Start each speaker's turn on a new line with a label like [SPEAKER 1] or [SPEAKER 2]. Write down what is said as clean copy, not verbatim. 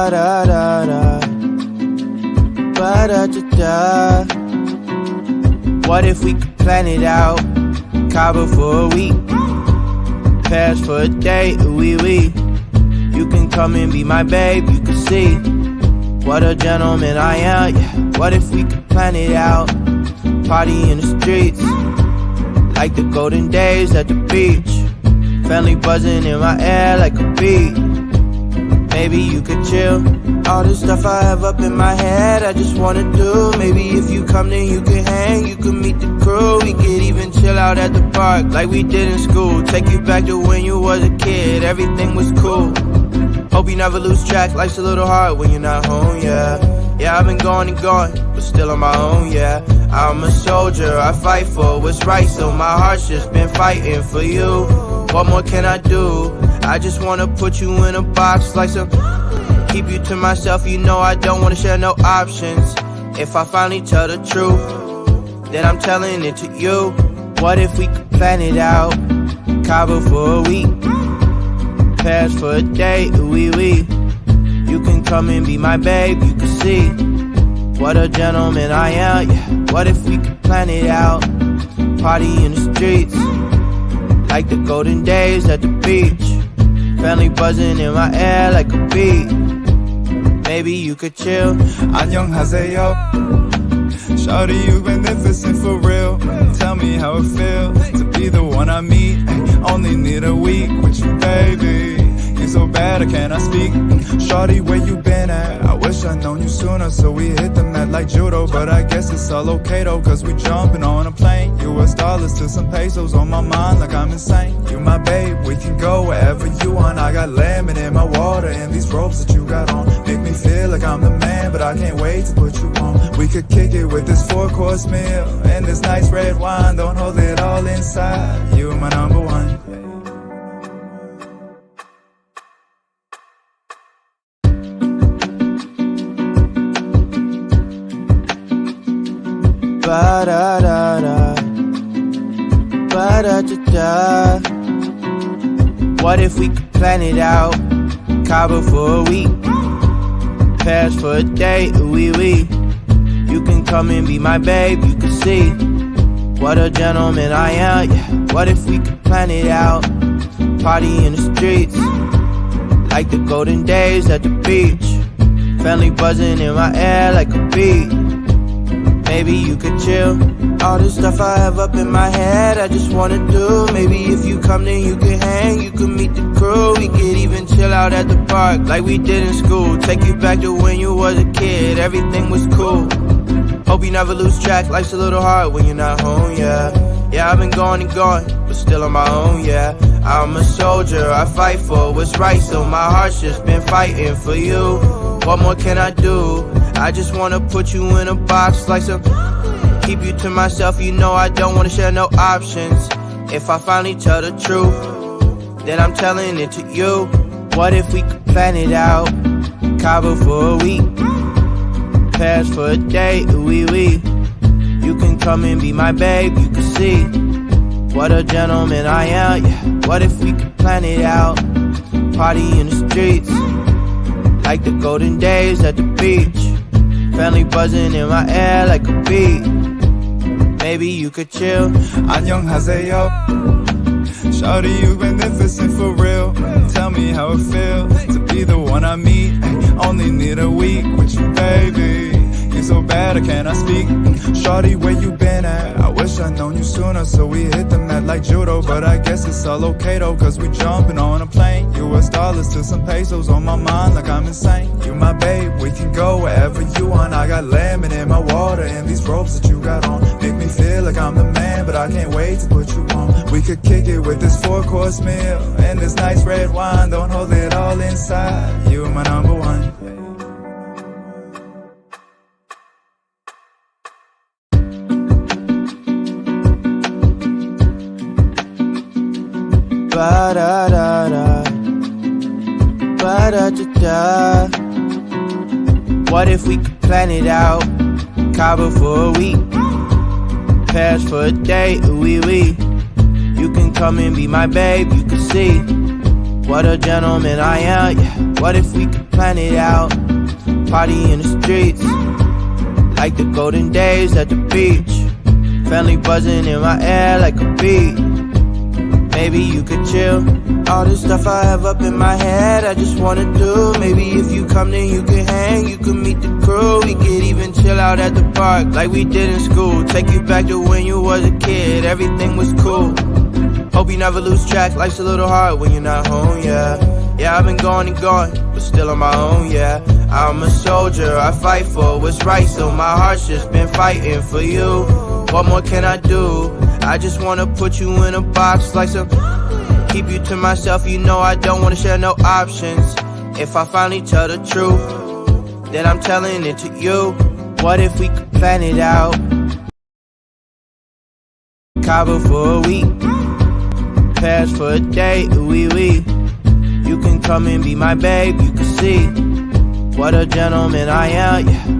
[SPEAKER 1] Ba-da-da-da, ba-da-da-da. What if we could plan it out? Cabo for a week, Paris for a day, ooh-wee-wee. You can come and be my babe, you can see what a gentleman I am, yeah. What if we could plan it out? Party in the streets, like the golden days at the beach. Family buzzing in my air like a beat. Maybe you could chill. All this stuff I have up in my head, I just wanna do. Maybe if you come then you can hang, you can meet the crew. We could even chill out at the park like we did in school. Take you back to when you was a kid, everything was cool. Hope you never lose track, life's a little hard when you're not home, yeah. Yeah, I've been going and going, but still on my own, yeah. I'm a soldier, I fight for what's right, so my heart's just been fighting for you. What more can I do? I just wanna put you in a box like some. Keep you to myself, you know I don't wanna share no options. If I finally tell the truth, then I'm telling it to you. What if we could plan it out? Cabo for a week, Paris for a day, ooh-wee-wee. You can come and be my babe, you can see what a gentleman I am, yeah. What if we could plan it out? Party in the streets, like the golden days at the beach. Family buzzing in my air like a beat. Maybe you could chill.
[SPEAKER 2] 안녕하세요. Shawty, you've been magnificent for real. Tell me how it feels to be the one I meet. Only need a week with you, baby. You're so bad, I cannot speak. Shawty, where you been at? I wish I'd known you sooner, so we hit the mat like judo. But I guess it's all okay though, cause we jumping on a plane. US dollars to some pesos on my mind like I'm insane. You my babe, we can go wherever you want. I got lemon in my water and these robes that you got on make me feel like I'm the man, but I can't wait to put you on. We could kick it with this 4-course meal and this nice red wine. Don't hold it all inside. You my number one.
[SPEAKER 1] Ba-da-da-da, ba-da-da-da. What if we could plan it out? Cabo for a week, Paris for a day, ooh-wee-wee. You can come and be my babe, you can see what a gentleman I am, yeah. What if we could plan it out? Party in the streets, like the golden days at the beach. Family buzzing in my air like a beat. Maybe you could chill. All this stuff I have up in my head, I just wanna do. Maybe if you come then you can hang, you can meet the crew. We could even chill out at the park like we did in school. Take you back to when you was a kid, everything was cool. Hope you never lose track, life's a little hard when you're not home, yeah. Yeah, I've been going and going, but still on my own, yeah. I'm a soldier, I fight for what's right, so my heart's just been fighting for you. What more can I do? I just wanna put you in a box like some. Keep you to myself, you know I don't wanna share no options. If I finally tell the truth, then I'm telling it to you. What if we could plan it out? Cabo for a week, Paris for a day, ooh-wee-wee. You can come and be my babe, you can see what a gentleman I am, yeah. What if we could plan it out? Party in the streets, like the golden days at the beach. Family buzzing in my air like a beat. Maybe you could chill.
[SPEAKER 2] 안녕하세요. Shawty, you've been magnificent for real. Tell me how it feels to be the one I meet. Only need a week with you, baby. You're so bad, I cannot speak. Shawty, where you been at? I wish I'd known you sooner, so we hit the mat like judo. But I guess it's all okay though, cause we jumping on a plane. US dollars to some pesos on my mind like I'm insane. You my babe, we can go wherever you want. I got lemon in my water and these robes that you got on make me feel like I'm the man, but I can't wait to put you on. We could kick it with this 4-course meal and this nice red wine. Don't hold it all inside. You my number one.
[SPEAKER 1] Ba-da-da-da, ba-da-da-da. What if we could plan it out? Cabo for a week, Paris for a day, ooh-wee-wee. You can come and be my babe, you can see what a gentleman I am, yeah. What if we could plan it out. Party in the streets, like the golden days at the beach. Family buzzing in my air like a beat. Maybe you could chill. All this stuff I have up in my head, I just wanna do. Maybe if you come then you can hang, you can meet the crew. We could even chill out at the park like we did in school. Take you back to when you was a kid, everything was cool. Hope you never lose track, life's a little hard when you're not home, yeah. Yeah, I've been going and going, but still on my own, yeah. I'm a soldier, I fight for what's right, so my heart's just been fighting for you. What more can I do? I just wanna put you in a box like some. Keep you to myself, you know I don't wanna share no options. If I finally tell the truth, then I'm telling it to you. What if we could plan it out? Cabo for a week, Paris for a day, ooey wee. You can come and be my babe, you can see what a gentleman I am, yeah.